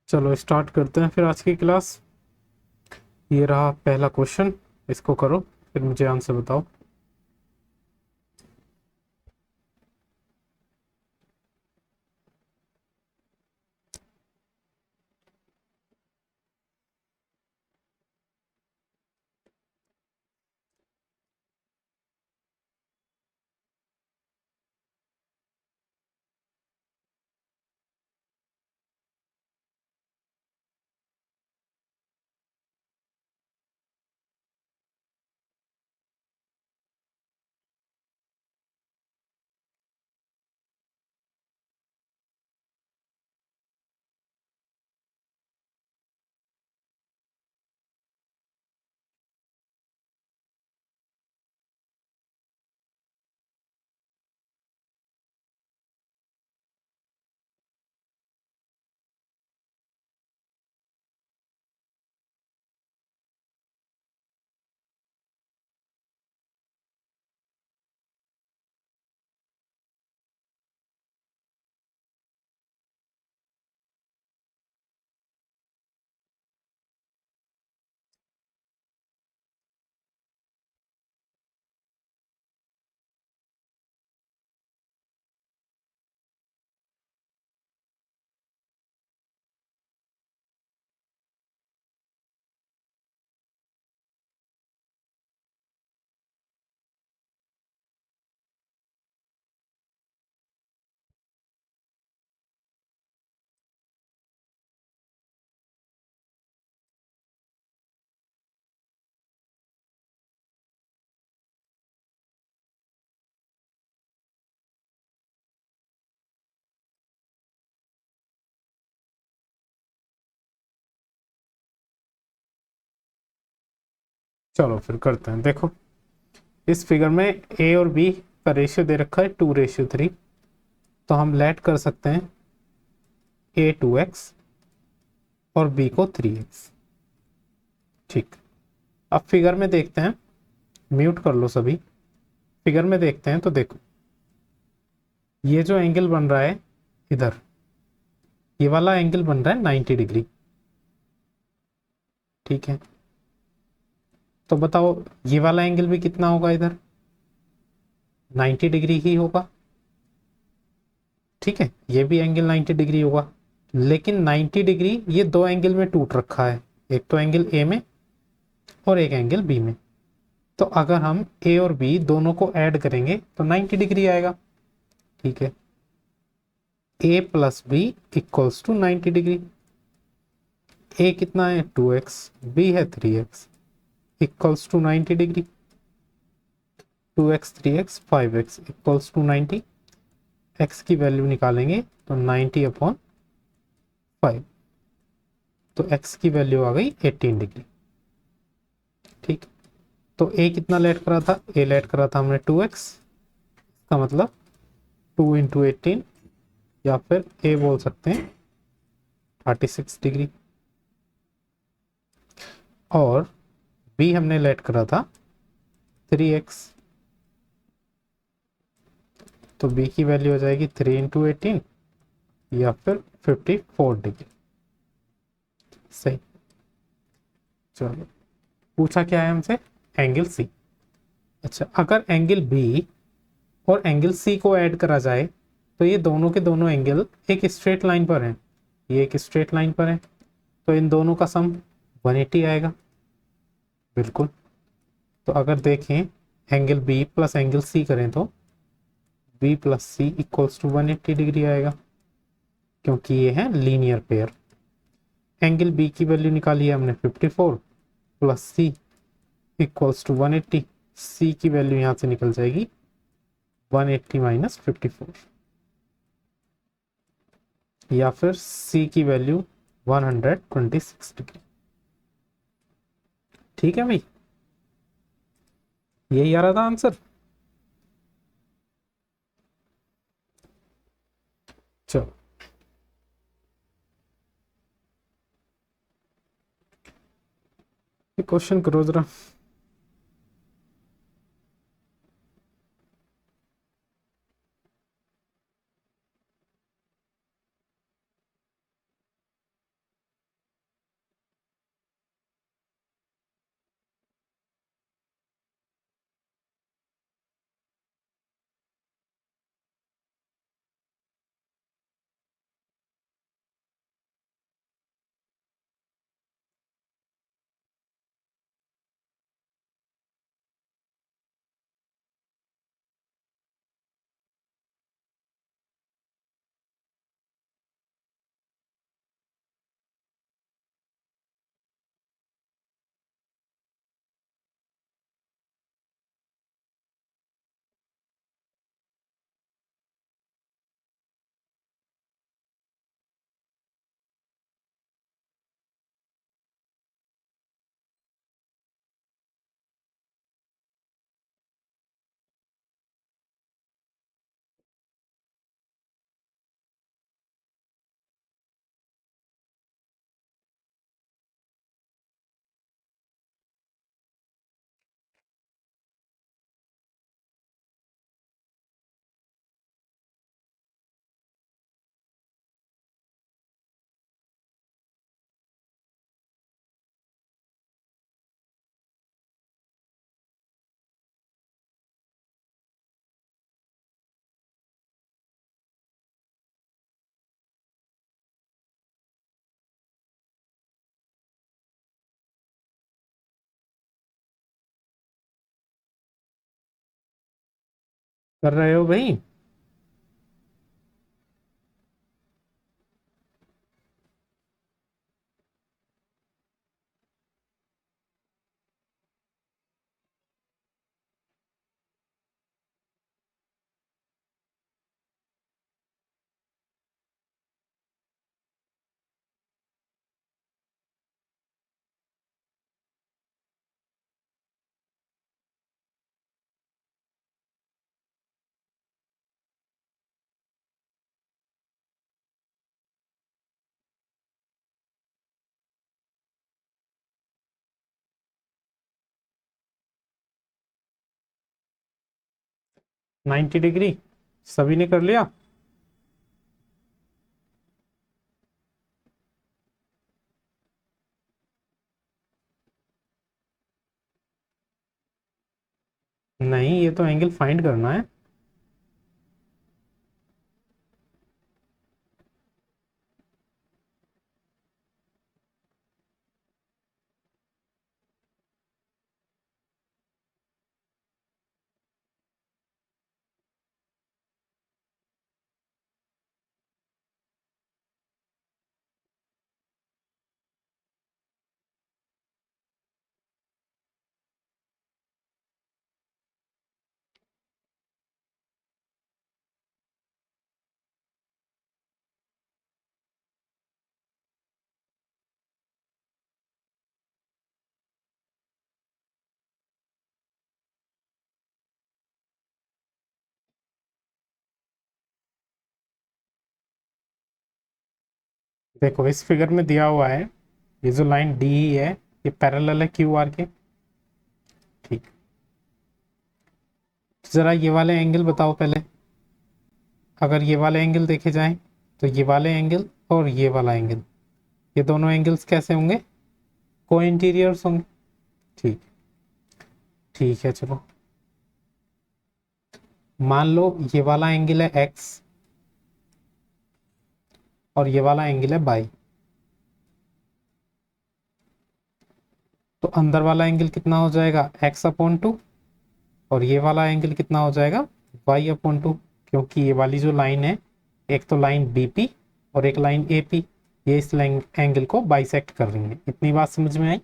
चलो स्टार्ट करते हैं फिर आज की क्लास। ये रहा पहला क्वेश्चन, इसको करो फिर मुझे आंसर बताओ। चलो फिर करते हैं। देखो, इस फिगर में ए और बी का रेशियो दे रखा है 2:3, तो हम लेट कर सकते हैं ए 2x और बी को 3x। ठीक, अब फिगर में देखते हैं, म्यूट कर लो सभी। फिगर में देखते हैं तो देखो, ये जो एंगल बन रहा है इधर, ये वाला एंगल बन रहा है 90 डिग्री। ठीक है, तो बताओ ये वाला एंगल भी कितना होगा इधर, 90 डिग्री ही होगा। ठीक है, ये भी एंगल 90 डिग्री होगा, लेकिन 90 डिग्री ये दो एंगल में टूट रखा है, एक तो एंगल ए में और एक एंगल बी में। तो अगर हम ए और बी दोनों को ऐड करेंगे तो 90 डिग्री आएगा। ठीक है, a plus b equals to 90 degree. A कितना है 2x, बी है 3x, equals to 90 degree. 2x 3x 5x equals to 90। x की वैल्यू निकालेंगे तो 90/5, तो x की वैल्यू आ गई 18 डिग्री। ठीक, तो a कितना लेट करा था, a लेट करा था हमने 2x, का मतलब 2 × 18, या फिर a बोल सकते हैं 36 डिग्री। और b हमने लेट करा था 3x, तो b की वैल्यू हो जाएगी 3 × 18 या फिर 54 डिग्री। सही। चलो, पूछा क्या है हमसे, एंगल सी। अच्छा, अगर एंगल बी और एंगल सी को ऐड करा जाए तो ये दोनों के दोनों एंगल एक स्ट्रेट लाइन पर हैं, ये एक स्ट्रेट लाइन पर है, तो इन दोनों का सम 180 आएगा। बिल्कुल, तो अगर देखें angle B plus angle C करें तो B plus C equals to 180 degree आएगा, क्योंकि ये है लीनियर पेयर। एंगल बी की वैल्यू निकाली है हमने 54 plus C equals to 180। C की वैल्यू यहां से निकल जाएगी 180 माइनस 54, या फिर सी की वैल्यू 126 डिग्री। ठीक है भाई, यही आ रहा था आंसर। चलो, क्वेश्चन करो जरा। कर रहे हो भाई? नाइन्टी डिग्री सभी ने कर लिया? नहीं, ये तो एंगल फाइंड करना है। देखो इस फिगर में दिया हुआ है, ये जो लाइन डी ही है, ये पैरेलल है क्यू आर के। ठीक, जरा ये वाले एंगल बताओ पहले। अगर ये वाले एंगल देखे जाएं तो ये वाले एंगल और ये वाला एंगल, ये दोनों एंगल्स कैसे होंगे? को इंटीरियर्स होंगे। ठीक, ठीक है चलो। मान लो ये वाला एंगल है एक्स और ये वाला एंगल है बाई, तो अंदर वाला एंगल कितना हो जाएगा? X upon two. और ये वाला एंगल कितना हो जाएगा? Y upon two. क्योंकि ये वाली जो लाइन है, एक तो लाइन बीपी और एक लाइन एपी, ये इस एंगल को बाइसेक्ट कर रही है। इतनी बात समझ में आई?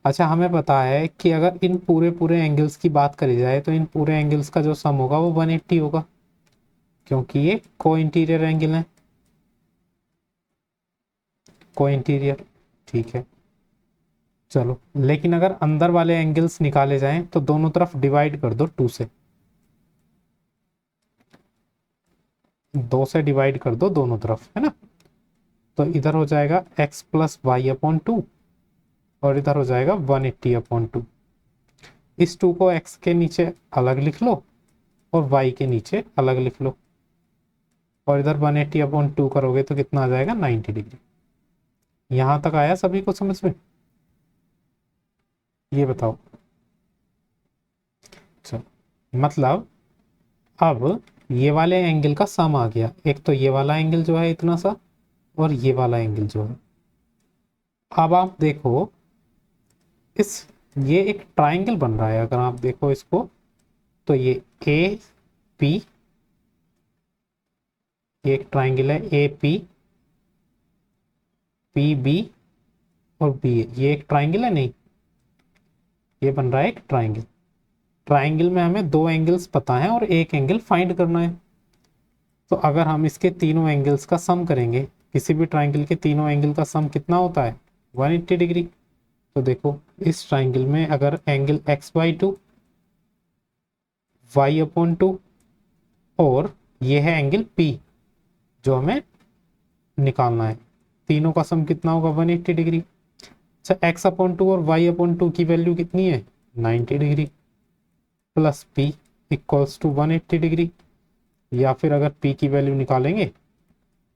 अच्छा, हमें पता है कि अगर इन पूरे पूरे एंगल्स की बात करी जाए तो इन पूरे एंगल्स का जो सम होगा वो 180 होगा, क्योंकि ये को इंटीरियर एंगल है। को इंटीरियर, ठीक है चलो। लेकिन अगर अंदर वाले एंगल्स निकाले जाएं तो दोनों तरफ डिवाइड कर दो 2 से, 2 से डिवाइड कर दो दोनों तरफ, है ना? तो इधर हो जाएगा x plus y upon two और इधर हो जाएगा 180 अपॉन टू। इस 2 को x के नीचे अलग लिख लो और y के नीचे अलग लिख लो, और इधर 180 अपॉन टू करोगे तो कितना आ जाएगा? 90 डिग्री। यहां तक आया सभी को समझ में? ये बताओ। चलो, मतलब अब ये वाले एंगल का सम आ गया। एक तो ये वाला एंगल जो है इतना सा, और ये वाला एंगल जो है। अब आप देखो, इस ये एक ट्राइंगल बन रहा है। अगर आप देखो इसको तो ये ए पी, ये एक ट्राइंगल है ए पी, पी बी और बी ए, ये एक ट्राइंगल है नहीं? ये बन रहा है एक ट्राइंगल। ट्राइंगल में हमें दो एंगल्स पता है और एक एंगल फाइंड करना है। तो अगर हम इसके तीनों एंगल्स का सम करेंगे, किसी भी ट्राइंगल के तीनों एंगल का सम कितना होता है? 180 डिग्री। तो देखो इस ट्राइंगल में अगर angle x by two, y upon two और ये है एंगल पी जो हमें निकालना है, तीनों का सम कितना होगा? 180 डिग्री। अच्छा, एक्स अपॉन टू और वाई अपॉन टू की वैल्यू कितनी है? 90 degree plus P equals to 180 degree. या फिर अगर पी की वैल्यू निकालेंगे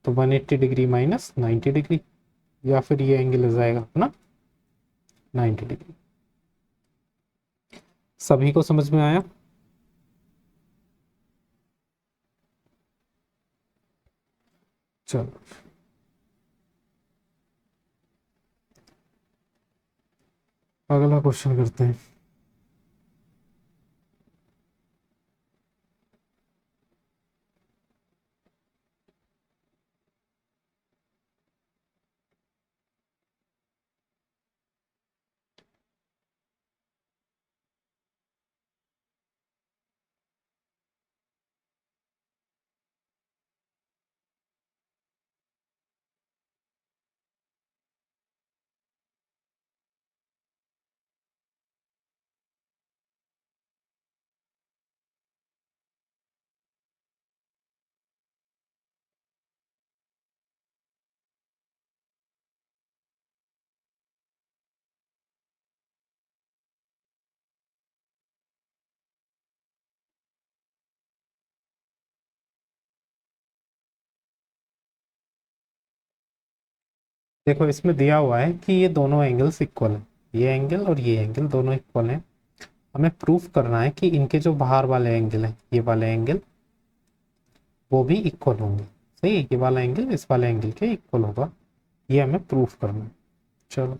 तो 180 डिग्री माइनस 90 डिग्री, या फिर ये एंगल आ जाएगा अपना 90 डिग्री। सभी को समझ में आया? चलो, अगला क्वेश्चन करते हैं। देखो इसमें दिया हुआ है कि ये दोनों एंगल्स इक्वल हैं, ये एंगल और ये एंगल दोनों इक्वल हैं। हमें प्रूफ करना है कि इनके जो बाहर वाले एंगल हैं, ये वाले एंगल वो भी इक्वल होंगे। सही है, ये वाला एंगल इस वाले एंगल के इक्वल होगा, ये हमें प्रूफ करना है। चलो,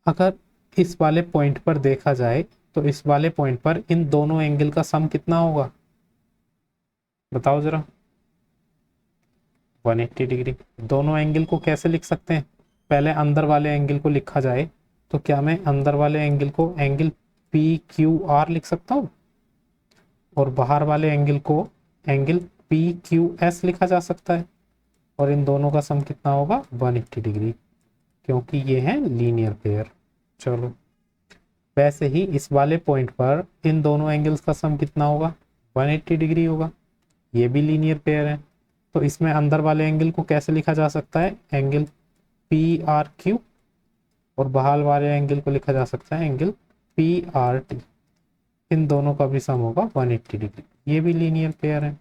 अगर इस वाले पॉइंट पर देखा जाए तो इस वाले पॉइंट पर इन दोनों एंगल का सम कितना होगा, बताओ जरा। 180 डिग्री। दोनों एंगल को कैसे लिख सकते हैं, पहले अंदर वाले एंगल को लिखा जाए तो क्या मैं अंदर वाले एंगल को एंगल पी क्यू आर लिख सकता हूँ, और बाहर वाले एंगल को एंगल पी क्यू एस लिखा जा सकता है, और इन दोनों का सम कितना होगा 180 डिग्री, क्योंकि ये है लीनियर पेयर। चलो, वैसे ही इस वाले पॉइंट पर इन दोनों एंगल्स का सम कितना होगा, 180 डिग्री होगा, ये भी लीनियर पेयर है। तो इसमें अंदर वाले एंगल को कैसे लिखा जा सकता है, एंगल पी आर क्यू, और बाहर वाले एंगल को लिखा जा सकता है एंगल पी आर टी। इन दोनों का भी सम होगा 180 डिग्री, ये भी लीनियर पेयर है।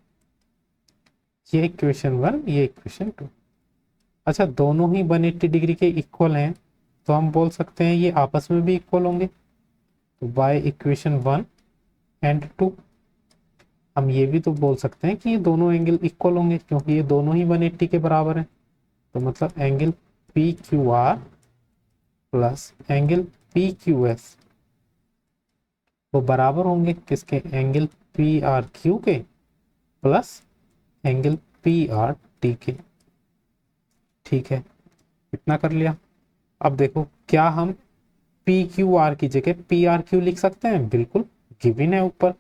ये इक्वेशन 1, ये इक्वेशन 2। अच्छा, दोनों ही 180 डिग्री के इक्वल हैं, तो हम बोल सकते हैं ये आपस में भी इक्वल होंगे। तो बाय इक्वेशन 1 एंड 2 हम ये भी तो बोल सकते हैं कि ये दोनों एंगल इक्वल होंगे, क्योंकि ये दोनों ही 180 के बराबर हैं। तो मतलब angle P Q R plus angle P Q S वो बराबर होंगे किसके, एंगल पी आर क्यू के plus angle P R T के। ठीक है, इतना कर लिया। अब देखो, क्या हम पी क्यू आर की जगह पी आर क्यू लिख सकते हैं, बिल्कुल गिवन है ऊपर।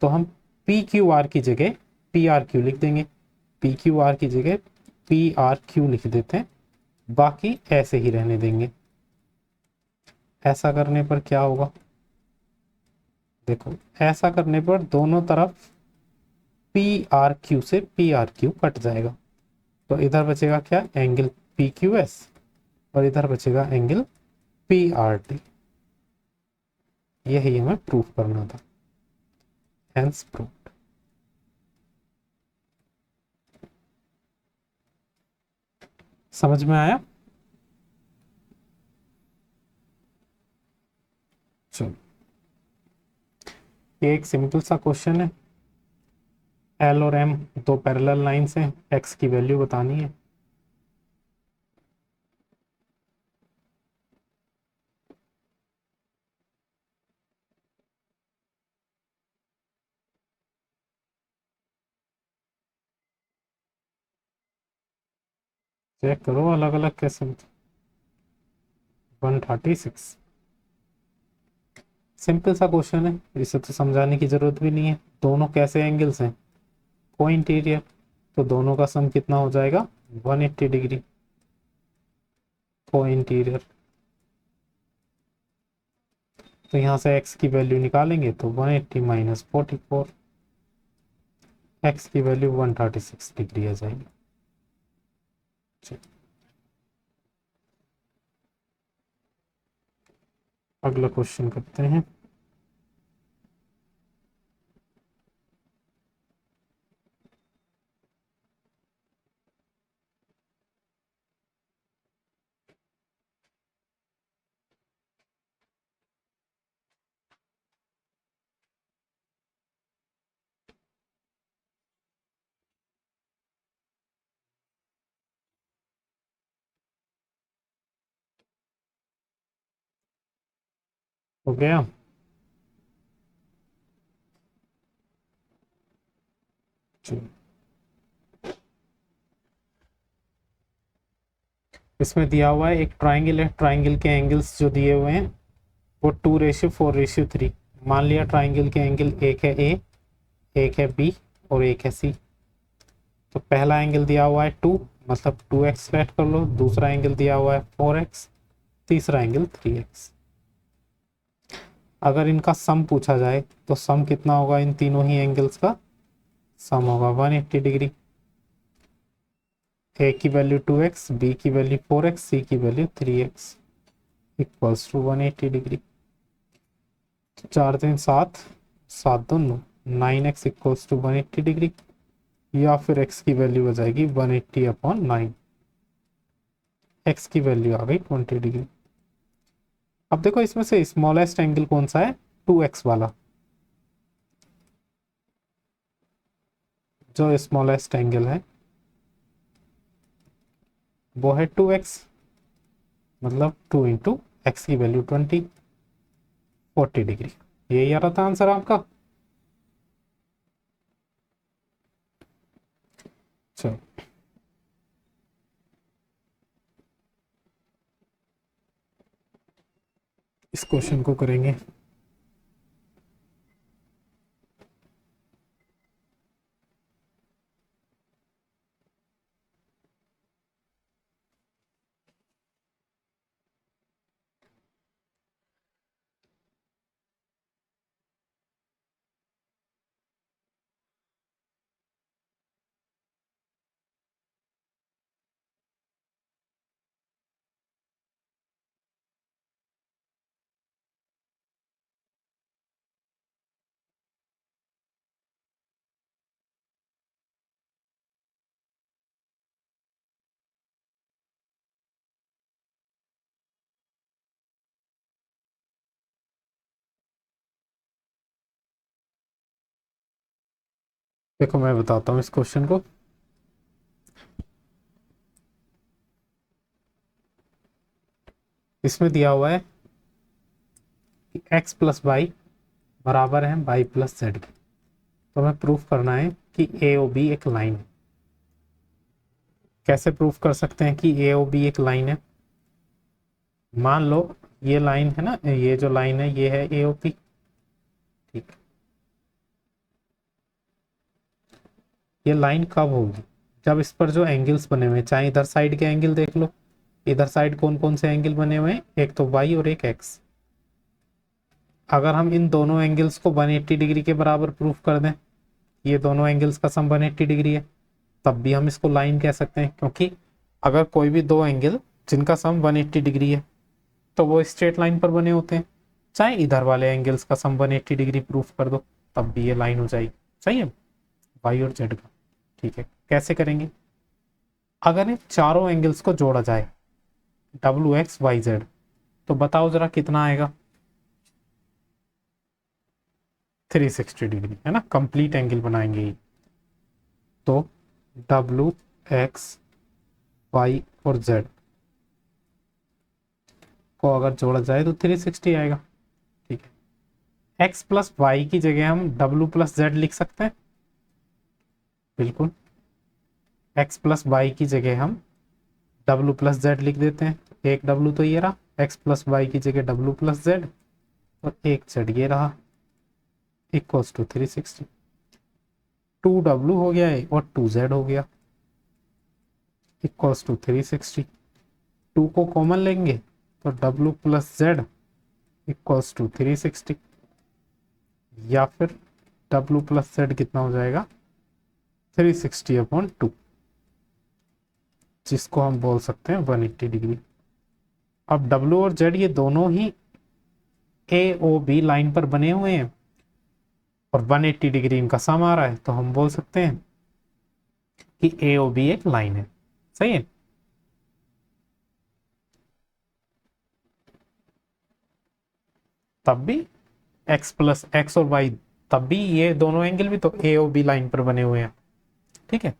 तो हम पी क्यू आर की जगह पी आर क्यू लिख देंगे, पी क्यू आर की जगह पी आर क्यू लिख देते हैं, बाकी ऐसे ही रहने देंगे। ऐसा करने पर क्या होगा, देखो ऐसा करने पर दोनों तरफ पी आर क्यू से पी आर क्यू कट जाएगा, तो इधर बचेगा क्या, एंगल पी क्यू एस, और इधर बचेगा एंगल पी आर टी। यही हमें प्रूफ करना था, हेंस प्रूफ। समझ में आया। चलो, ये एक सिंपल सा क्वेश्चन है। एल और एम दो पैरेलल लाइंस हैं, एक्स की वैल्यू बतानी है। चेक करो अलग अलग कैसे। 136। सिंपल सा क्वेश्चन है, इसे तो समझाने की जरूरत भी नहीं है। दोनों कैसे एंगल्स हैं, को इंटीरियर, तो दोनों का सम कितना हो जाएगा 180 डिग्री, को इंटीरियर। तो यहाँ से x की वैल्यू निकालेंगे तो 180 माइनस 44, x की वैल्यू 136 डिग्री आ जाएगी। अगला क्वेश्चन करते हैं। हो गया। चलो, इसमें दिया हुआ है एक ट्राइंगल है, ट्राइंगल के एंगल्स जो दिए हुए हैं वो 2:4:3। मान लिया ट्राइंगल के एंगल एक है ए, एक है बी और एक है सी। तो पहला एंगल दिया हुआ है 2, मतलब 2x लेट कर लो, दूसरा एंगल दिया हुआ है 4x, तीसरा एंगल 3x। अगर इनका सम पूछा जाए तो सम कितना होगा, इन तीनों ही एंगल्स का सम होगा 180 डिग्री। ए की वैल्यू 2x, बी की वैल्यू 4x, सी की value 3x equals to 180 degree. 4 3 7, 7 2 9, 9x equals to 180 degree, या फिर x की वैल्यू हो जाएगी 180/9। एक्स की वैल्यू आ गई 20 डिग्री। अब देखो इसमें से स्मॉलेस्ट एंगल कौन सा है, 2x वाला। जो स्मॉलेस्ट एंगल है वो है 2x, मतलब 2 इंटू एक्स की वैल्यू 20, 40 डिग्री। यही आ रहा था आंसर आपका। चलो इस क्वेश्चन को करेंगे। देखो मैं बताता हूँ इस क्वेश्चन को। इसमें दिया हुआ है कि x प्लस वाई बराबर है y प्लस जेड के। तो हमें प्रूफ करना है कि ए ओ बी एक लाइन है। कैसे प्रूफ कर सकते हैं कि ए ओ बी एक लाइन है? मान लो ये लाइन है ना, ये जो लाइन है ये है ए ओ पी। ठीक, ये लाइन कब होगी? जब इस पर जो एंगल्स बने हुए हैं, चाहे इधर साइड के एंगल देख लो, इधर साइड कौन कौन से एंगल बने हुए हैं, एक तो वाई और एक एक्स। अगर हम इन दोनों एंगल्स को 180 डिग्री के बराबर प्रूफ कर दें, ये दोनों एंगल्स का सम 180 डिग्री है, तब भी हम इसको लाइन कह सकते हैं। क्योंकि अगर कोई भी दो एंगल जिनका सम 180 डिग्री है तो वो स्ट्रेट लाइन पर बने होते हैं। चाहे इधर वाले एंगल्स का सम 180 डिग्री प्रूफ कर दो, तब भी ये लाइन हो जाएगी। सही है, वाई और जेड का। ठीक है, कैसे करेंगे? अगर इन चारों एंगल्स को जोड़ा जाए, डब्ल्यू एक्स वाई जेड, तो बताओ जरा कितना आएगा? 360 डिग्री, है ना, कंप्लीट एंगल बनाएंगे ये। तो डब्ल्यू एक्स वाई और जेड को अगर जोड़ा जाए तो 360 आएगा। ठीक है, एक्स प्लस वाई की जगह हम डब्ल्यू प्लस जेड लिख सकते हैं। बिल्कुल, एक्स प्लस वाई की जगह हम डब्ल्यू प्लस जेड लिख देते हैं। एक डब्ल्यू तो ये रहा, एक्स प्लस वाई की जगह डब्ल्यू प्लस जेड, और एक जेड ये रहा, इक्वल्स टू 360। 2W हो गया है और 2Z हो गया, इक्वल्स टू 360। 2 को कॉमन लेंगे तो W plus Z equals to 360, या फिर W प्लस जेड कितना हो जाएगा, 360/2, जिसको हम बोल सकते हैं 180 डिग्री। अब W और Z ये दोनों ही ए ओ बी लाइन पर बने हुए हैं और 180 डिग्री इनका सम आ रहा है, तो हम बोल सकते हैं कि ए ओ बी एक लाइन है। सही है। तब भी एक्स प्लस एक्स और वाई, तब भी ये दोनों एंगल भी तो ए और बी लाइन पर बने हुए हैं। ठीक है,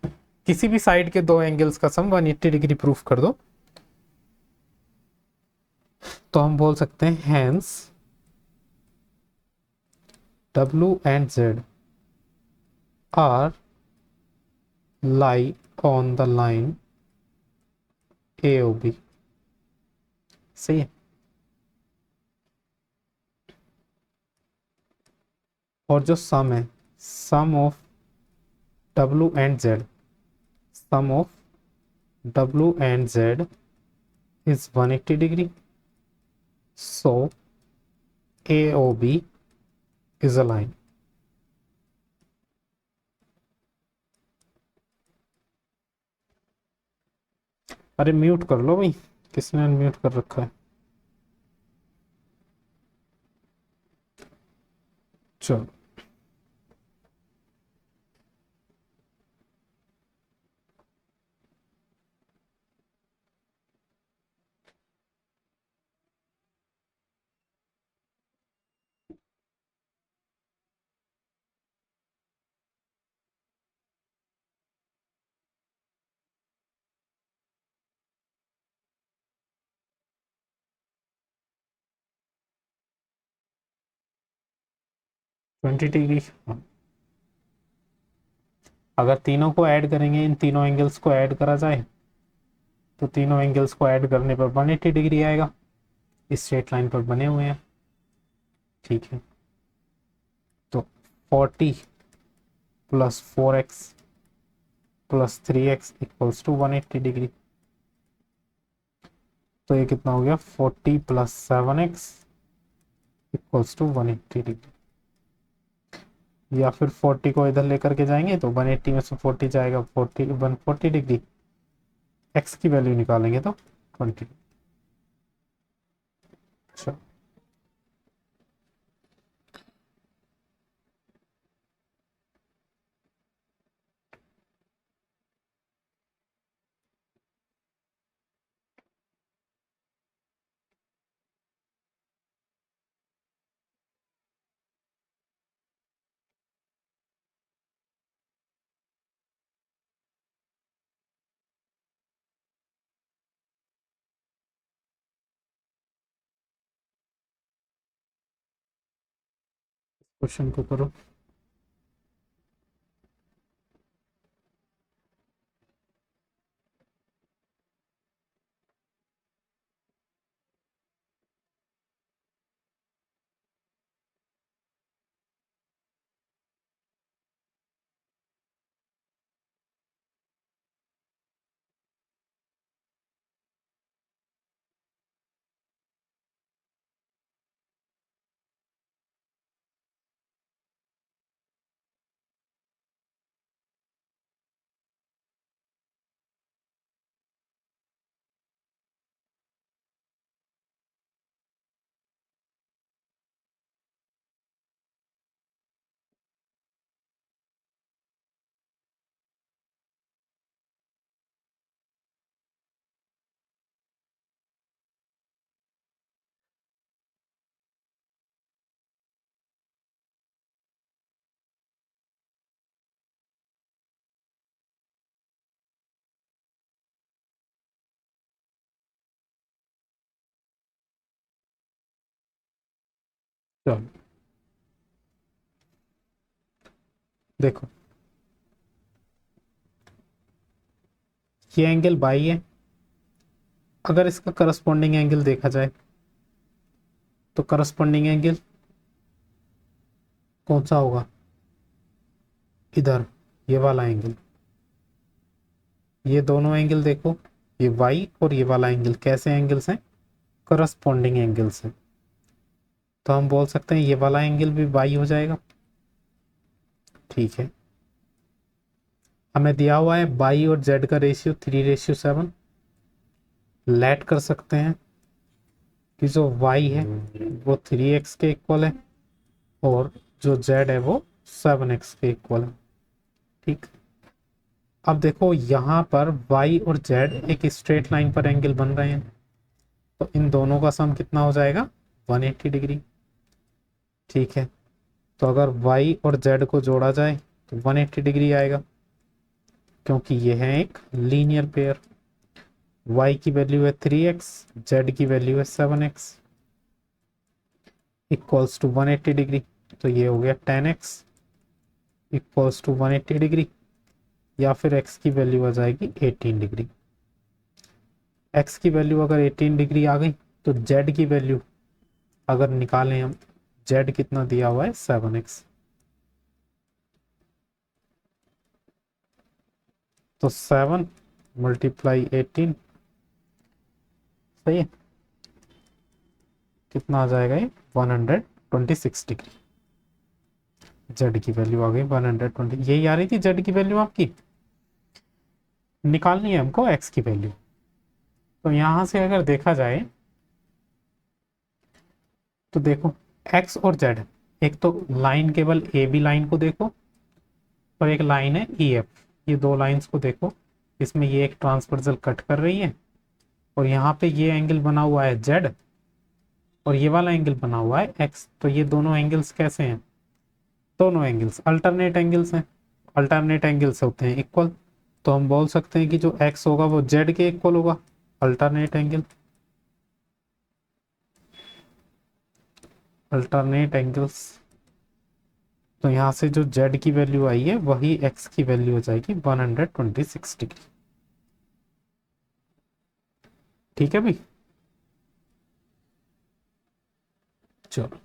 किसी भी साइड के दो एंगल्स का सम 180 डिग्री प्रूफ कर दो, तो हम बोल सकते हैं hence W and Z are lie on the line A O B. सही है। और जो सम है, sum of W and Z, sum of W and Z is 180 degree, so A O B is a line. अरे mute कर लो भाई, किसने अनम्यूट कर रखा है? चलो 20 डिग्री। अगर तीनों को ऐड करेंगे, इन तीनों एंगल्स को ऐड करा जाए तो तीनों एंगल्स को ऐड करने पर 180 डिग्री आएगा। इस स्ट्रेट लाइन पर बने हुए हैं। ठीक है, तो 40 plus 4x plus 3x equals to 180 degree. तो ये कितना हो गया, 40 plus 7x equals to 180 degree. या फिर 40 को इधर लेकर के जाएंगे तो 180 में से 40 जाएगा, 140 डिग्री। x की वैल्यू निकालेंगे तो 20। अच्छा, क्वेश्चन को करो। चलो देखो, ये एंगल बाई है। अगर इसका करस्पॉन्डिंग एंगल देखा जाए तो करस्पॉन्डिंग एंगल कौन सा होगा, इधर ये वाला एंगल। ये दोनों एंगल देखो, ये वाई और ये वाला एंगल कैसे एंगल्स हैं, करस्पॉन्डिंग एंगल्स हैं। तो हम बोल सकते हैं ये वाला एंगल भी वाई हो जाएगा। ठीक है, हमें दिया हुआ है बाई और जेड का रेशियो 3:7। लेट कर सकते हैं कि जो वाई है वो 3x के इक्वल है और जो जेड है वो 7x के इक्वल है। ठीक, अब देखो यहाँ पर y और z एक स्ट्रेट लाइन पर एंगल बन रहे हैं, तो इन दोनों का सम कितना हो जाएगा, 180 डिग्री। ठीक है, तो अगर y और z को जोड़ा जाए तो 180 डिग्री आएगा, क्योंकि ये है एक लीनियर पेयर। y की वैल्यू है 3x, z की वैल्यू है 7x इक्वल्स टू 180 डिग्री। तो ये हो गया 10x इक्वल्स टू 180 डिग्री, या फिर x की वैल्यू आ जाएगी 18 डिग्री। x की वैल्यू अगर 18 डिग्री आ गई तो z की वैल्यू अगर निकालें हम, z कितना दिया हुआ है 7x, तो 7 मल्टीप्लाई 18, सही है, कितना आ जाएगा ये 126 डिग्री। z की वैल्यू आ गई 120, यही आ रही थी z की वैल्यू आपकी। निकालनी है हमको x की वैल्यू। तो यहां से अगर देखा जाए तो देखो x और z, एक तो लाइन केवल ए बी लाइन को देखो और एक लाइन है ई एफ, ये दो लाइंस को देखो। इसमें ये एक ट्रांसवर्सल कट कर रही है और यहाँ पे ये एंगल बना हुआ है z और ये वाला एंगल बना हुआ है x। तो ये दोनों एंगल्स कैसे हैं, दोनों एंगल्स अल्टरनेट एंगल्स हैं। अल्टरनेट एंगल्स होते हैं इक्वल, तो हम बोल सकते हैं कि जो x होगा वो z के इक्वल होगा, अल्टरनेट एंगल। अल्टरनेट एंगल्स तो यहाँ से जो z की वैल्यू आई है वही x की वैल्यू हो जाएगी 126 डिग्री। ठीक है भाई, चलो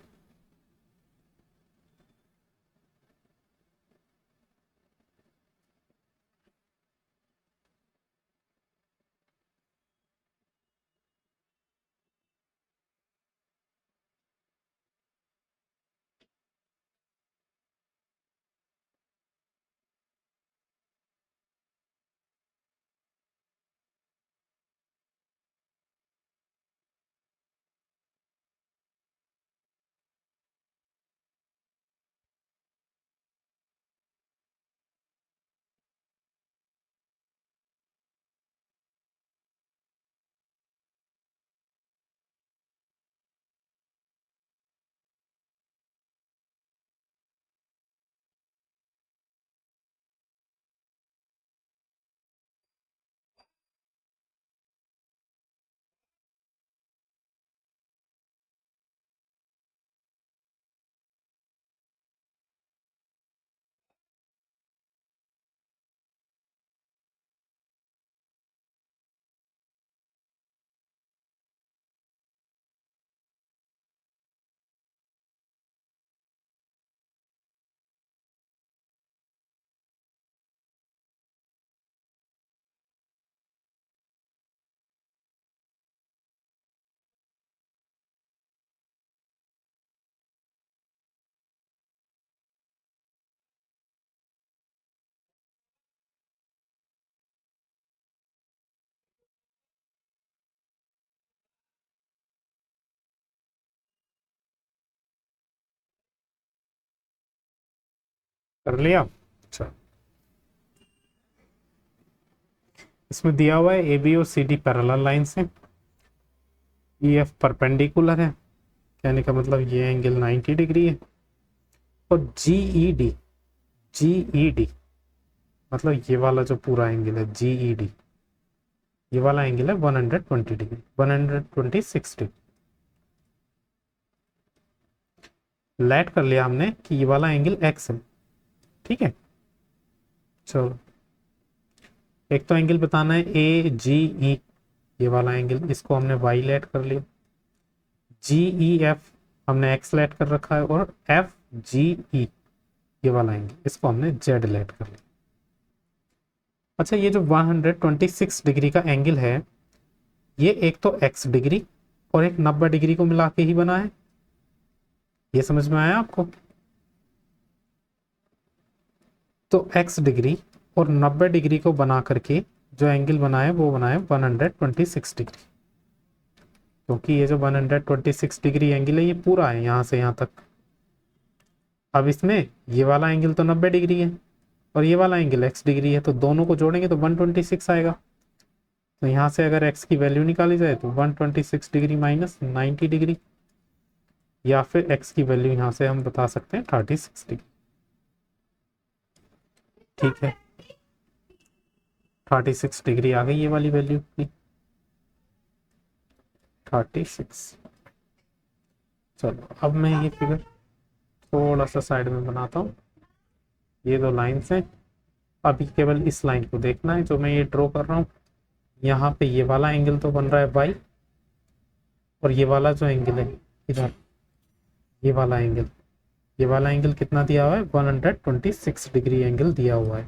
कर लिया। अच्छा, इसमें दिया हुआ है ए बी और सी डी पैरेलल लाइंस हैं, ई एफ परपेंडिकुलर है, कहने का मतलब ये एंगल 90 डिग्री है, और जी ई डी मतलब ये वाला जो पूरा एंगल है जी ई डी, ये वाला एंगल है 120 डिग्री, 126 डिग्री। लेट कर लिया हमने कि ये वाला एंगल एक्स है। ठीक है, चलो एक तो एंगल बताना है ए जी ई, ये वाला एंगल, इसको हमने वाई लेट कर लिया। जी ई एफ हमने एक्स लेट कर रखा है, और एफ जी ई ये वाला एंगल, इसको हमने जेड लेट कर लिया। अच्छा, ये जो 126 डिग्री का एंगल है, ये एक तो एक्स डिग्री और एक 90 डिग्री को मिला के ही बना है। ये समझ में आया आपको? तो एक्स डिग्री और 90 डिग्री को बना करके जो एंगल बना है वो बना है 126 डिग्री, क्योंकि ये जो 126 डिग्री एंगल है ये पूरा है यहाँ से यहाँ तक। अब इसमें ये वाला एंगल तो 90 डिग्री है और ये वाला एंगल एक्स डिग्री है, तो दोनों को जोड़ेंगे तो 126 आएगा। तो यहाँ से अगर एक्स की वैल्यू निकाली जाए तो 126 डिग्री माइनस 90 डिग्री, या फिर एक्स की वैल्यू यहाँ से हम बता सकते हैं 36 डिग्री। ठीक है, 36 डिग्री आ गई ये वाली वैल्यू अपनी 36। चलो अब मैं ये फिगर थोड़ा सा साइड में बनाता हूँ। ये दो लाइन्स हैं, अभी केवल इस लाइन को देखना है जो मैं ये ड्रॉ कर रहा हूँ। यहाँ पे ये वाला एंगल तो बन रहा है वाई, और ये वाला जो एंगल है इधर, ये वाला एंगल, ये वाला एंगल कितना दिया हुआ है? 126 डिग्री एंगल दिया हुआ है।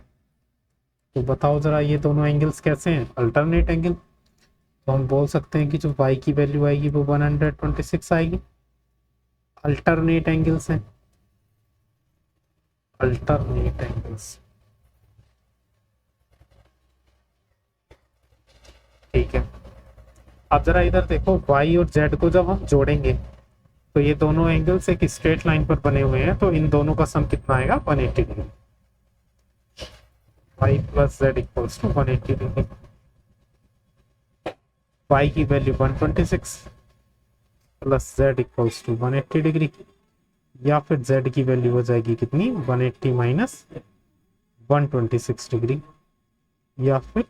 तो बताओ जरा ये दोनों एंगल्स कैसे हैं? Alternate angle. तो हम बोल सकते हैं कि जो y की वैल्यू आएगी वो 126 आएगी। अल्टरनेट एंगल्स हैं, अल्टरनेट एंगल्स। ठीक है, अब जरा इधर देखो, y और z को जब हम जोड़ेंगे तो ये दोनों एंगल्स एक स्ट्रेट लाइन पर बने हुए हैं, तो इन दोनों का सम कितना आएगा? 180 degree. y plus z equals to 180 degree. y की value 126 plus z equals to 180 degree, या फिर z की वैल्यू हो जाएगी कितनी? 180 माइनस 126 डिग्री, या फिर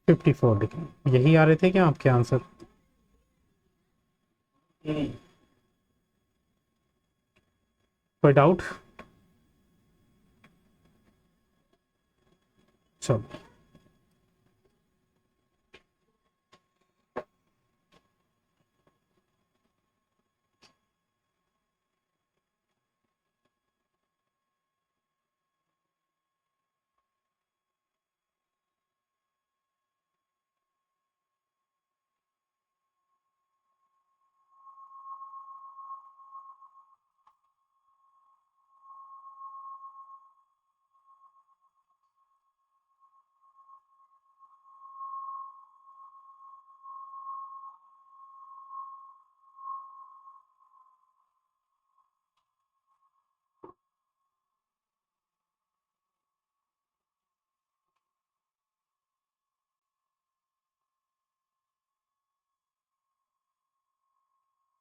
54 डिग्री। यही आ रहे थे क्या आपके आंसर? कोई डाउट? चलो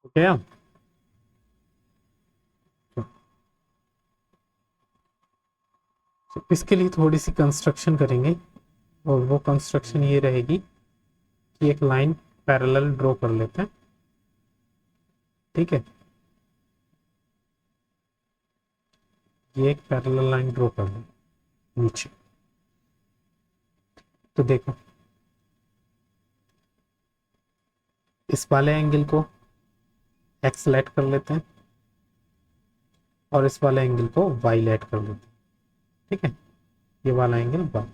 ओके। तो इसके लिए थोड़ी सी कंस्ट्रक्शन करेंगे, और वो कंस्ट्रक्शन ये रहेगी कि एक लाइन पैरेलल ड्रॉ कर लेते हैं। ठीक है, ये एक पैरेलल लाइन ड्रॉ कर लें नीचे। तो देखो, इस वाले एंगल को एक्स लेट कर लेते हैं और इस वाले एंगल को वाई लेट कर लेते हैं। ठीक है, ये वाला एंगल वाई।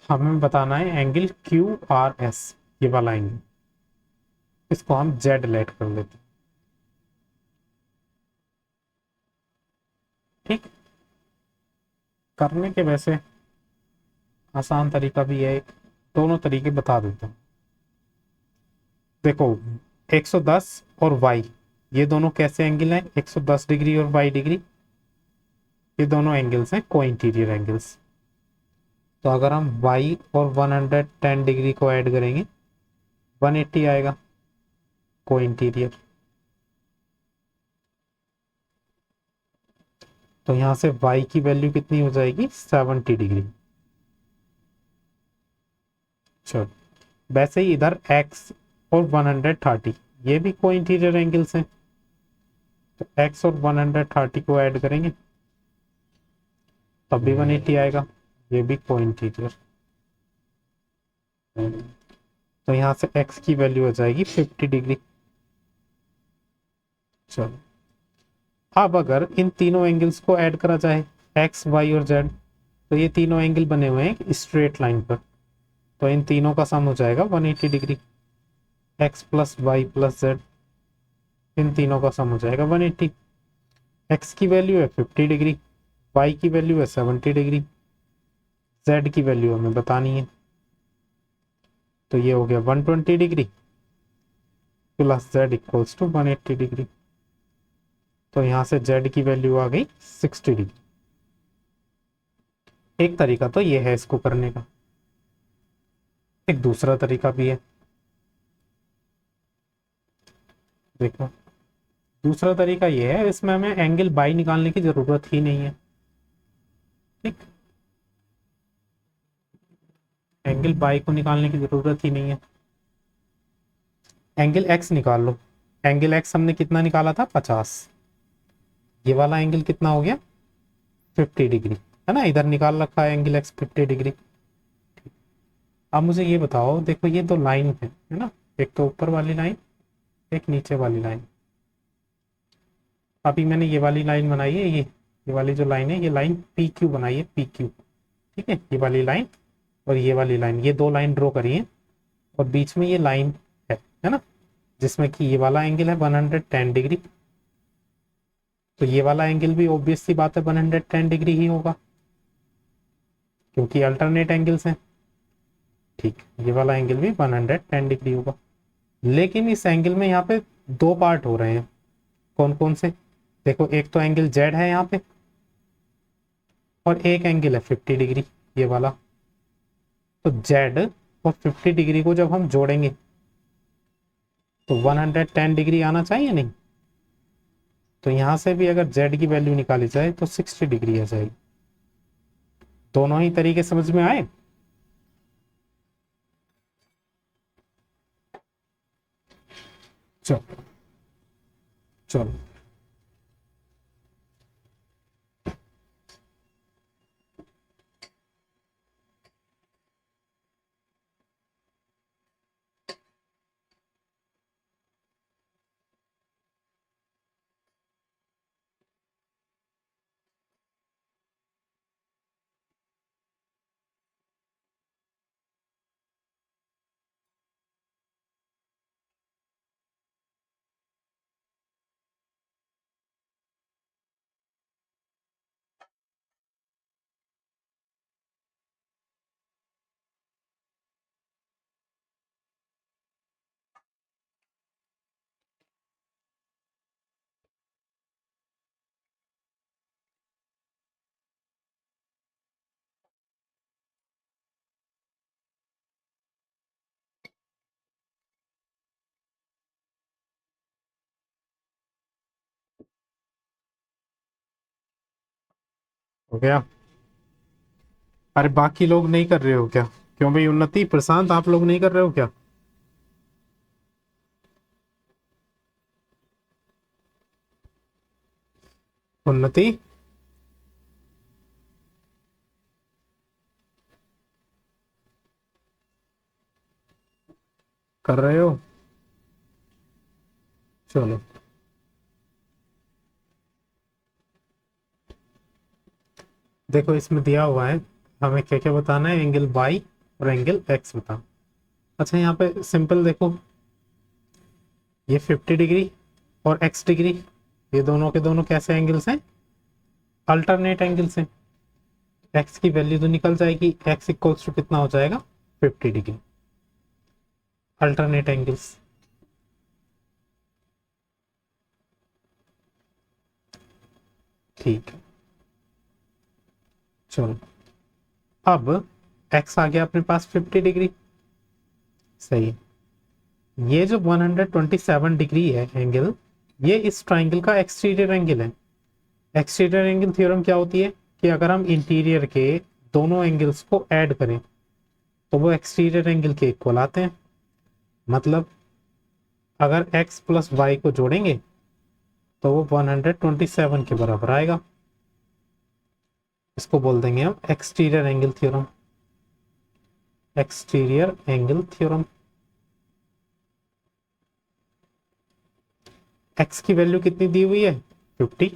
हमें बताना है एंगल क्यू आर एस, ये वाला एंगल, इसको हम जेड लेट कर लेते हैं। ठीक, करने के वैसे आसान तरीका भी है एक, दोनों तरीके बता देते हैं। देखो 110 और y, ये दोनों कैसे एंगल हैं, 110 डिग्री और y डिग्री, ये दोनों एंगल्स हैं को इंटीरियर एंगल्स। तो अगर हम y और 110 डिग्री को ऐड करेंगे 180 आएगा को इंटीरियर। तो यहां से y की वैल्यू कितनी हो जाएगी, 70 डिग्री। चलो, वैसे ही इधर x और 130, ये भी को इंटीरियर एंगल्स हैं, तो x और 130 को ऐड करेंगे तब भी 180 आएगा, ये भी को इंटीरियर। तो यहां से x की वैल्यू हो जाएगी 50 डिग्री। चलो, अब अगर इन तीनों एंगल्स को ऐड करा जाए x y और z, तो ये तीनों एंगल बने हुए हैं स्ट्रेट लाइन पर, तो इन तीनों का सम हो जाएगा 180 degree. x plus y plus z, इन तीनों का सम हो जाएगा 180। x की वैल्यू है 50 डिग्री, y की वैल्यू है 70 डिग्री, z की वैल्यू हमें बतानी है, तो ये हो गया 120 degree plus z equals to 180 degree. तो यहां से z की वैल्यू आ गई 60 डिग्री। एक तरीका तो ये है इसको करने का, एक दूसरा तरीका भी है। देखो, दूसरा तरीका ये है, इसमें हमें एंगल बाई निकालने की जरूरत ही नहीं है। ठीक, एंगल बाई को निकालने की जरूरत ही नहीं है, एंगल एक्स निकाल लो। एंगल एक्स हमने कितना निकाला था, 50। ये वाला एंगल कितना हो गया, 50 डिग्री, है ना, इधर निकाल रखा है एंगल एक्स 50 डिग्री। अब मुझे ये बताओ, देखो ये दो लाइन है ना, एक तो ऊपर वाली लाइन, एक नीचे वाली लाइन। अभी मैंने ये वाली लाइन बनाई है, ये वाली जो लाइन है, ये लाइन पी क्यू बनाई है, पी क्यू। ठीक है, ये वाली लाइन और ये वाली लाइन, ये दो लाइन ड्रॉ करी है, और बीच में ये लाइन है ना, जिसमें कि ये वाला एंगल है 110 डिग्री। तो ये वाला एंगल भी ऑब्वियस सी बात है 110 डिग्री ही होगा, क्योंकि अल्टरनेट एंगल्स हैं। ठीक, ये वाला एंगल भी 110 डिग्री होगा। लेकिन इस एंगल में यहाँ पे दो पार्ट हो रहे हैं, कौन कौन से, देखो एक तो एंगल जेड है यहाँ पे, और एक एंगल है 50 डिग्री, ये वाला। तो जेड और 50 डिग्री को जब हम जोड़ेंगे तो 110 डिग्री आना चाहिए नहीं। तो यहां से भी अगर जेड की वैल्यू निकाली जाए तो 60 डिग्री आ जाएगी। दोनों ही तरीके समझ में आए। चलो चलो, हो गया। अरे बाकी लोग नहीं कर रहे हो क्या? क्यों भाई उन्नति प्रशांत, आप लोग नहीं कर रहे हो क्या? उन्नति कर रहे हो? चलो देखो, इसमें दिया हुआ है हमें क्या क्या बताना है, एंगल वाई और एंगल एक्स बताओ। अच्छा यहाँ पे सिंपल देखो, ये 50 डिग्री और एक्स डिग्री, ये दोनों के दोनों कैसे एंगल्स हैं? अल्टरनेट एंगल्स हैं। एक्स की वैल्यू तो निकल जाएगी, एक्स इक्वल्स टू कितना हो जाएगा? 50 डिग्री। Alternate angles. ठीक है, चलो अब एक्स आ गया अपने पास 50 डिग्री। सही है। ये जो 127 डिग्री है एंगल, ये इस ट्राइंगल का एक्सटीरियर एंगल है। एक्सटीरियर एंगल थ्योरम क्या होती है कि अगर हम इंटीरियर के दोनों एंगल्स को ऐड करें तो वो एक्सटीरियर एंगल के इक्वल आते हैं। मतलब अगर x प्लस वाई को जोड़ेंगे तो वो 127 के बराबर आएगा। इसको बोल देंगे हम exterior angle theorem. Exterior angle theorem. x की वैल्यू कितनी दी हुई है? 50।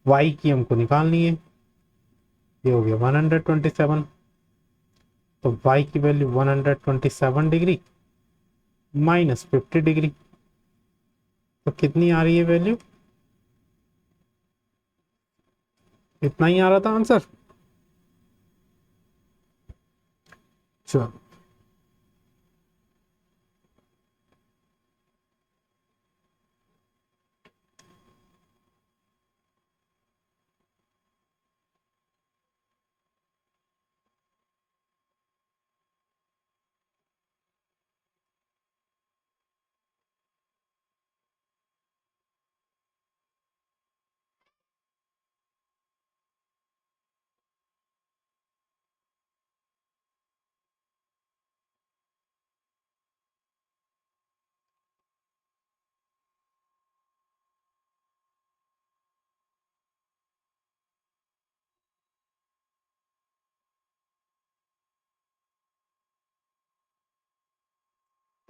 y की हमको निकालनी है, ये हो गया 127। तो y की वैल्यू 127 डिग्री माइनस 50 डिग्री, तो कितनी आ रही है वैल्यू? इतना ही आ रहा था आंसर। चलो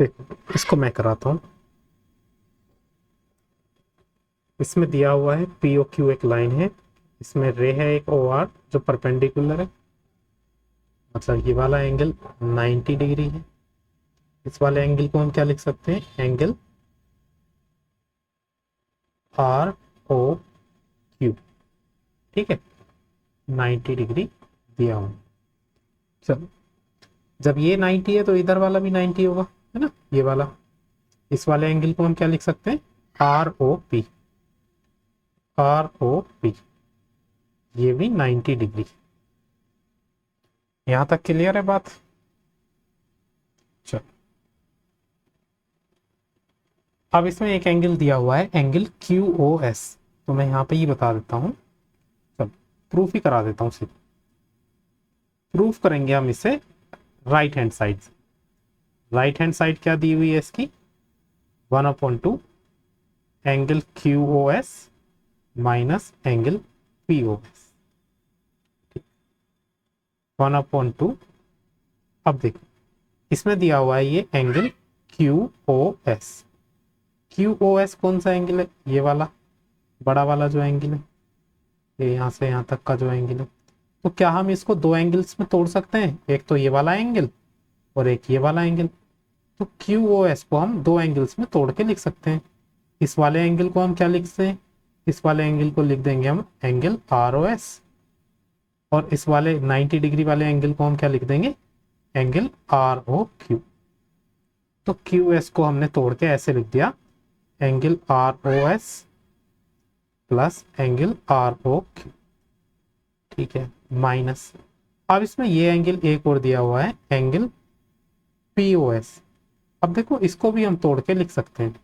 देखो, इसको मैं कराता हूँ। इसमें दिया हुआ है पी ओ क्यू एक लाइन है, इसमें रे है एक ओ आर जो परपेंडिकुलर है, मतलब ये वाला एंगल 90 डिग्री है। इस वाले एंगल को हम क्या लिख सकते हैं? Angle R O Q. ठीक है, 90 डिग्री दिया हुआ। चलो, जब ये 90 है तो इधर वाला भी 90 होगा, है ना, ये वाला। इस वाले एंगल को हम क्या लिख सकते हैं? R O P. R O P, ये भी 90 डिग्री। यहां तक क्लियर है बात? चलो अब इसमें एक एंगल दिया हुआ है, एंगल क्यू ओ एस। तो मैं यहाँ पे ही बता देता हूँ। चलो प्रूफ ही करा देता हूँ सिर्फ। प्रूफ करेंगे हम इसे राइट हैंड साइड से। राइट हैंड साइड क्या दी हुई है इसकी? 1/2 angle Q O S minus angle P O S. 1/2। अब देखो, इसमें दिया हुआ है ये angle Q O S. Q O S कौन सा एंगल है? ये वाला बड़ा वाला जो एंगल है, ये यहाँ से यहाँ तक का जो एंगल है। तो क्या हम इसको दो एंगल्स में तोड़ सकते हैं? एक तो ये वाला एंगल और एक ये वाला एंगल। तो क्यू ओ एस को हम दो एंगल्स में तोड़ के लिख सकते हैं। इस वाले एंगल को हम क्या लिखते हैं? इस वाले एंगल को लिख देंगे हम एंगल आर ओ एस, और इस वाले 90 डिग्री वाले एंगल को हम क्या लिख देंगे? Angle R O Q. तो क्यू एस को हमने तोड़ के ऐसे लिख दिया, angle R O S plus angle R O Q. ठीक है, माइनस। अब इसमें ये एंगल एक और दिया हुआ है, एंगल पी ओ एस। अब देखो, इसको भी हम तोड़ के लिख सकते हैं।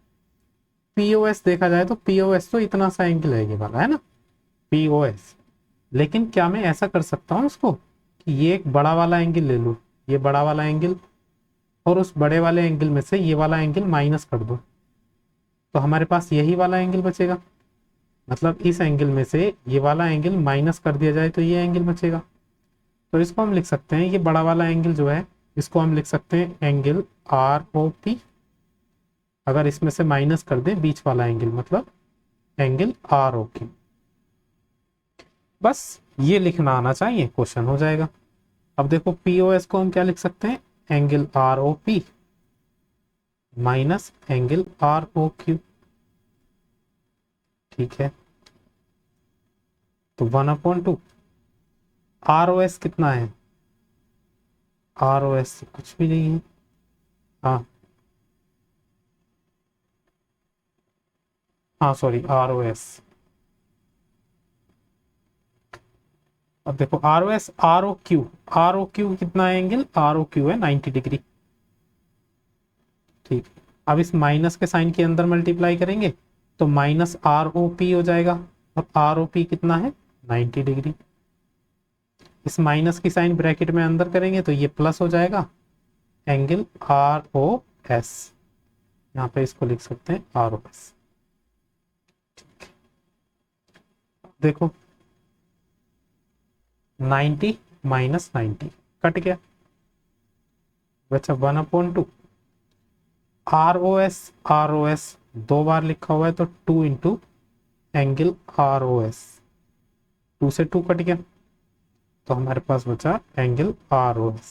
पी ओ एस देखा जाए तो पी ओ एस तो इतना सा एंगल है, ये वाला है ना, पी ओ एस। लेकिन क्या मैं ऐसा कर सकता हूँ इसको कि ये एक बड़ा वाला एंगल ले लूँ, ये बड़ा वाला एंगल, और उस बड़े वाले एंगल में से ये वाला एंगल माइनस कर दूँ, तो हमारे पास यही वाला एंगल बचेगा। मतलब इस एंगल में से ये वाला एंगल माइनस कर दिया जाए तो ये एंगल बचेगा। तो इसको हम लिख सकते हैं, ये बड़ा वाला एंगल जो है इसको हम लिख सकते हैं एंगल आर ओ पी। अगर इसमें से माइनस कर दें बीच वाला एंगल, मतलब एंगल आर ओ क्यू। बस ये लिखना आना चाहिए, क्वेश्चन हो जाएगा। अब देखो पी ओ एस को हम क्या लिख सकते हैं, angle R O P minus angle R O Q. ठीक है, तो 1/2 आर ओ एस कितना है, आर ओ एस कुछ भी नहीं है। हाँ हाँ सॉरी, आर ओ एस। अब देखो R O S, R O Q, R O Q कितना है एंगल, आर ओ क्यू है 90 डिग्री। ठीक, अब इस माइनस के साइन के अंदर मल्टीप्लाई करेंगे तो माइनस आर ओ पी हो जाएगा। अब आर ओ पी कितना है 90 डिग्री। इस माइनस की साइन ब्रैकेट में अंदर करेंगे तो ये प्लस हो जाएगा, एंगल आर ओ एस। यहाँ पे इसको लिख सकते हैं आर ओ एस। देखो 90 माइनस 90 कट गया, बचा 1/2। आर ओ एस दो बार लिखा हुआ है तो 2 into angle R O S, 2 से 2 कट गया तो हमारे पास बचा एंगल आर ओ एस।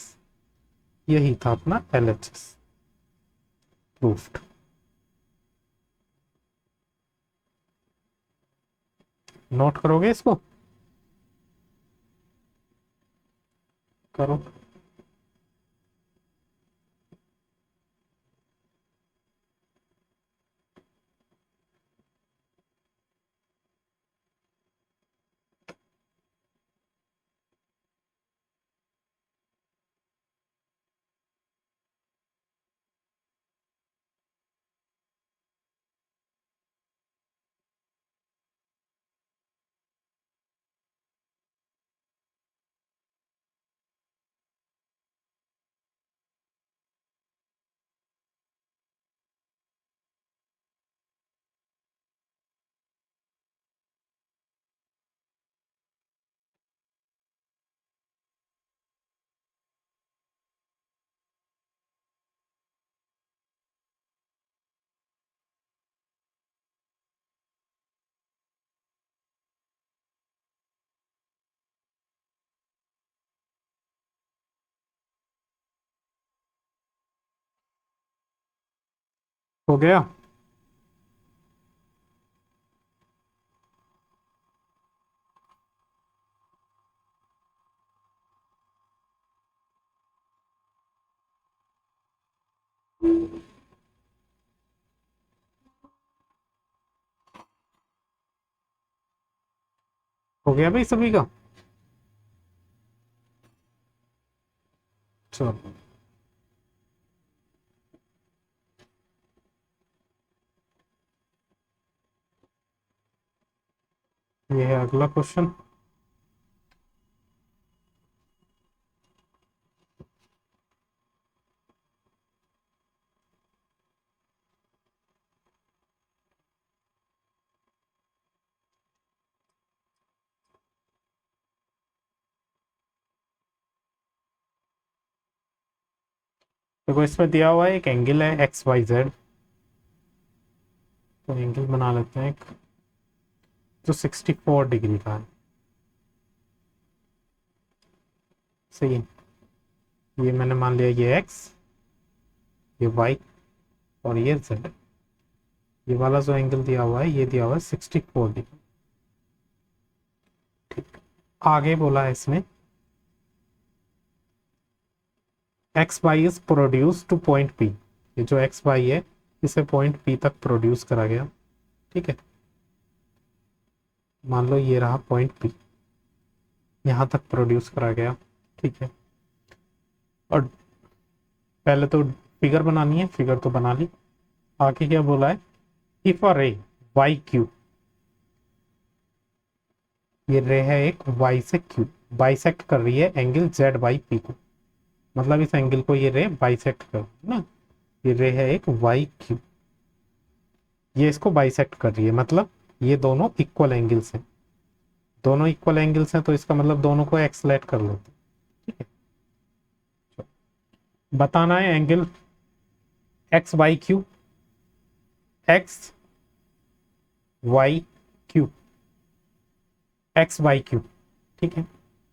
यही था अपना L H S proofed. Note करोगे इसको, करो। हो गया। हो गया भाई सभी का। चलो ये है अगला क्वेश्चन। देखो इसमें दिया हुआ है एक एंगल है एक्स वाई जेड, तो एंगल बना लेते हैं एक जो 64 डिग्री का है। सही है, ये मैंने मान लिया ये एक्स, ये वाई और ये जेड। ये वाला जो एंगल दिया हुआ है ये दिया हुआ है 64 डिग्री। ठीक, आगे बोला है इसमें X Y is produce to point P. ये जो एक्स वाई है इसे पॉइंट पी तक प्रोड्यूस करा गया। ठीक है, मान लो ये रहा पॉइंट पी, यहाँ तक प्रोड्यूस करा गया। ठीक है, और पहले तो फिगर बनानी है, फिगर तो बना ली। आगे क्या बोला है, इफ अ रे वाई क्यू ये रे है एक वाई से क्यू, बाइसेक्ट कर रही है एंगल जेड बाई पी को, मतलब इस एंगल को ये रे बाइसेक्ट कर ना, ये रे है एक वाई क्यू, ये इसको बाइसेक्ट कर रही है, मतलब ये दोनों इक्वल एंगल्स हैं, दोनों इक्वल एंगल्स हैं तो इसका मतलब दोनों को एक्सलेट कर लेते हैं। ठीक है, बताना है angle x by Q, X Y Q, X by Q. ठीक है,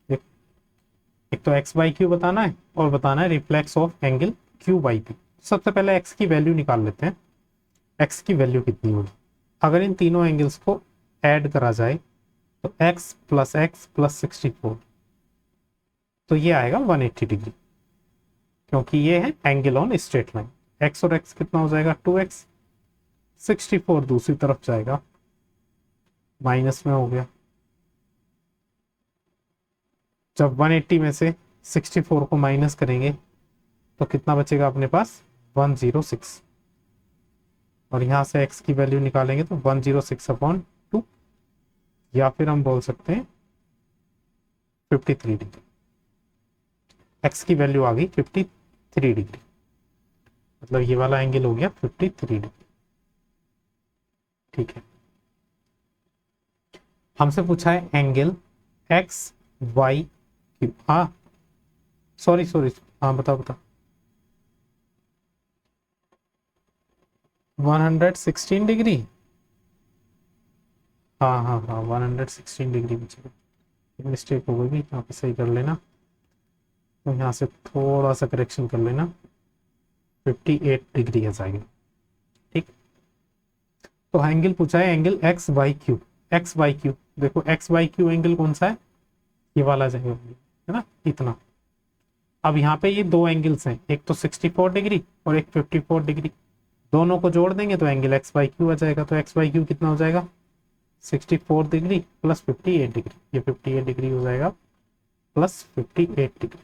एक तो एक्स बाई क्यू बताना है और बताना है reflex of angle Q by P. सबसे पहले एक्स की वैल्यू निकाल लेते हैं, एक्स की वैल्यू कितनी होगी। अगर इन तीनों एंगल्स को ऐड करा जाए तो x प्लस 64, तो ये आएगा 180 डिग्री, क्योंकि ये है angle on straight line. X और एक्स कितना हो जाएगा 2x, 64 दूसरी तरफ जाएगा, माइनस में हो गया। जब 180 में से 64 को माइनस करेंगे तो कितना बचेगा अपने पास 106, और यहां से x की वैल्यू निकालेंगे तो 106/2, या फिर हम बोल सकते हैं 53 डिग्री। x की वैल्यू आ गई 53 डिग्री, मतलब ये वाला एंगल हो गया 53 डिग्री। ठीक है, हमसे पूछा है एंगल एक्स वाई क्यू। हाँ सॉरी सॉरी, हाँ बताओ बताओ। 116 डिग्री, हाँ हाँ हाँ 116 डिग्री बचेगा, मिस्टेक हो गई, यहाँ पे सही कर लेना, तो यहाँ से थोड़ा सा करेक्शन कर लेना, 58 डिग्री आ जाएगी। ठीक, तो एंगल पूछा है angle x by Q, X by Q, देखो एक्स बाई क्यू एंगल कौन सा है, ये वाला एंगल है ना, इतना। अब यहाँ पे ये दो एंगल्स हैं, एक तो 64 डिग्री और एक 54 डिग्री, दोनों को जोड़ देंगे तो एंगल एक्स बाई क्यू आ जाएगा। तो एक्स बाई क्यू कितना हो जाएगा 64 डिग्री प्लस 58 डिग्री, ये 58 डिग्री हो जाएगा प्लस 58 डिग्री,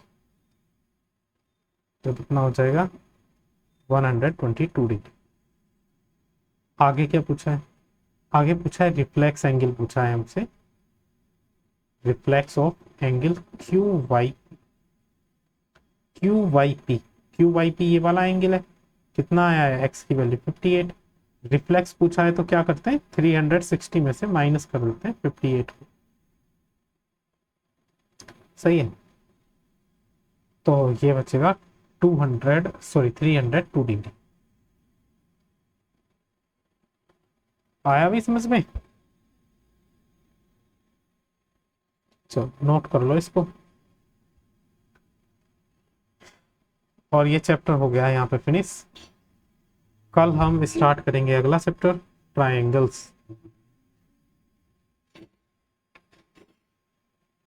तो कितना हो जाएगा 122 डिग्री। आगे क्या पूछा है, आगे पूछा है रिफ्लेक्स एंगल पूछा है हमसे, reflex of angle Q Y P, Q Y P ये वाला एंगल है, कितना आया है एक्स की वैल्यू 58, रिफ्लेक्स पूछा है तो क्या करते हैं 360 में से माइनस कर देते हैं 58 को। सही है, तो ये बचेगा 302 डिग्री। आया भी समझ में, चलो नोट कर लो इसको, और ये चैप्टर हो गया है यहाँ पे फिनिश। कल हम स्टार्ट करेंगे अगला चैप्टर ट्रायंगल्स।